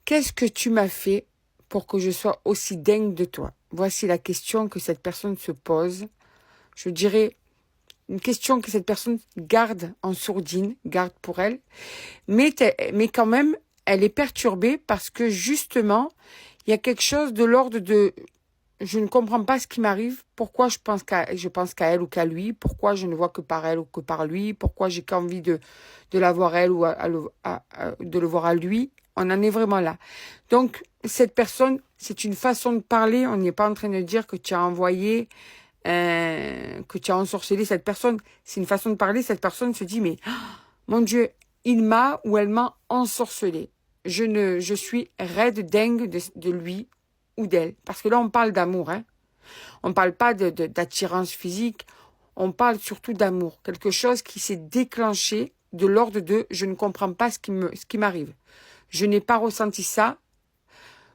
Qu'est-ce que tu m'as fait pour que je sois aussi dingue de toi? Voici la question que cette personne se pose. Je dirais une question que cette personne garde en sourdine, garde pour elle. Mais quand même, elle est perturbée parce que justement, il y a quelque chose de l'ordre de je ne comprends pas ce qui m'arrive. Pourquoi je pense qu'à elle ou qu'à lui? Pourquoi je ne vois que par elle ou que par lui? Pourquoi j'ai qu'envie de la voir elle ou de le voir à lui? On en est vraiment là. Donc, cette personne, c'est une façon de parler. On n'est pas en train de dire que tu as envoyé, que tu as ensorcelé cette personne. C'est une façon de parler. Cette personne se dit, mais, oh, mon Dieu, il m'a ou elle m'a ensorcelé. Je suis raide dingue de lui ou d'elle. Parce que là, on parle d'amour, hein. On ne parle pas d'attirance physique. On parle surtout d'amour. Quelque chose qui s'est déclenché de l'ordre de je ne comprends pas ce qui m'arrive. Je n'ai pas ressenti ça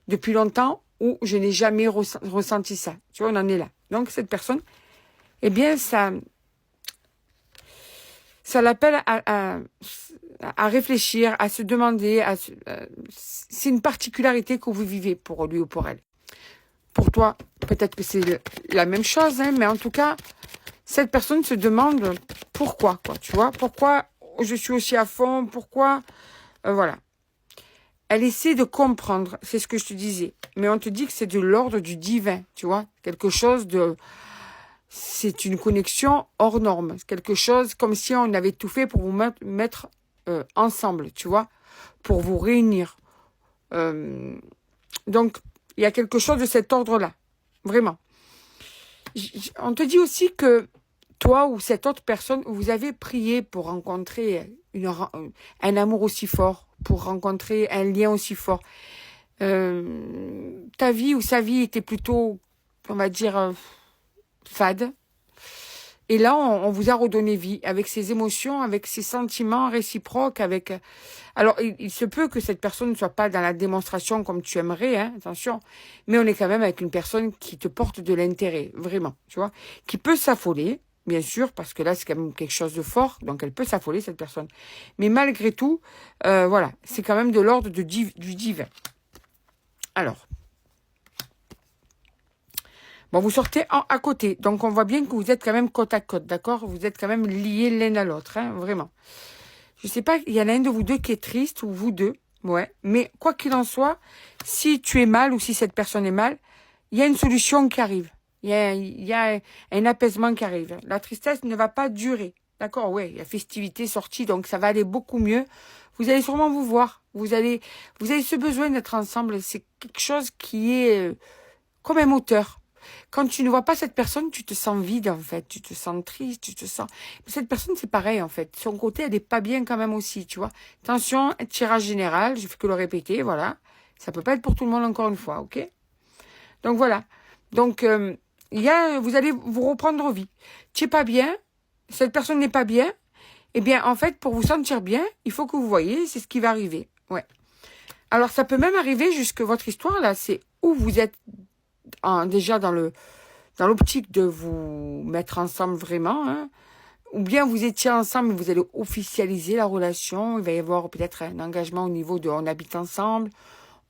depuis longtemps ou je n'ai jamais ressenti ça. Tu vois, on en est là. Donc, cette personne, eh bien, ça l'appelle à réfléchir, à se demander. C'est une particularité que vous vivez pour lui ou pour elle. Pour toi, peut-être que c'est la même chose, hein, mais en tout cas, cette personne se demande pourquoi, quoi, tu vois, pourquoi je suis aussi à fond, pourquoi, voilà. Elle essaie de comprendre, c'est ce que je te disais, mais on te dit que c'est de l'ordre du divin, tu vois, quelque chose de, c'est une connexion hors norme, quelque chose comme si on avait tout fait pour vous mettre ensemble, tu vois, pour vous réunir. Donc, il y a quelque chose de cet ordre-là, vraiment. On te dit aussi que toi ou cette autre personne, vous avez prié pour rencontrer un amour aussi fort, pour rencontrer un lien aussi fort. Ta vie ou sa vie était plutôt, on va dire, fade. Et là, on vous a redonné vie avec ses émotions, avec ses sentiments réciproques, avec... Alors, il se peut que cette personne ne soit pas dans la démonstration comme tu aimerais, hein, attention, mais on est quand même avec une personne qui te porte de l'intérêt, vraiment, tu vois, qui peut s'affoler, bien sûr, parce que là, c'est quand même quelque chose de fort, donc elle peut s'affoler, cette personne. Mais malgré tout, voilà, c'est quand même de l'ordre du divin. Alors... Bon, vous sortez à côté. Donc, on voit bien que vous êtes quand même côte à côte, d'accord? Vous êtes quand même liés l'un à l'autre, hein, vraiment. Je sais pas, il y en a un de vous deux qui est triste, ou vous deux, ouais. Mais quoi qu'il en soit, si tu es mal ou si cette personne est mal, il y a une solution qui arrive. Il y a un apaisement qui arrive. La tristesse ne va pas durer, d'accord? Ouais, il y a festivité sortie, donc ça va aller beaucoup mieux. Vous allez sûrement vous voir. Vous avez ce besoin d'être ensemble. C'est quelque chose qui est comme un moteur. Quand tu ne vois pas cette personne, tu te sens vide, en fait. Tu te sens triste, tu te sens... Cette personne, c'est pareil, en fait. Son côté, elle est pas bien quand même aussi, tu vois. Attention, tirage général, je fais que le répéter, voilà. Ça peut pas être pour tout le monde, encore une fois, ok? Donc, voilà. Donc, vous allez vous reprendre vie. Tu n'es pas bien, cette personne n'est pas bien. Eh bien, en fait, pour vous sentir bien, il faut que vous voyez, c'est ce qui va arriver. Ouais. Alors, ça peut même arriver jusque votre histoire, là, c'est où vous êtes déjà dans l'optique de vous mettre ensemble vraiment, hein, ou bien vous étiez ensemble et vous allez officialiser la relation, il va y avoir peut-être un engagement au niveau de on habite ensemble,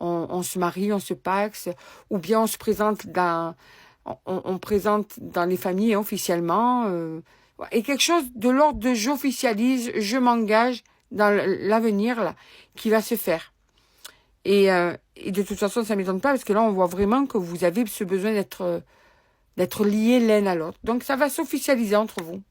on se marie, on se paxe, ou bien on se présente on présente dans les familles, hein, officiellement, et quelque chose de l'ordre de j'officialise, je m'engage dans l'avenir là qui va se faire. Et de toute façon, ça ne m'étonne pas parce que là, on voit vraiment que vous avez ce besoin d'être liés l'un à l'autre. Donc, ça va s'officialiser entre vous.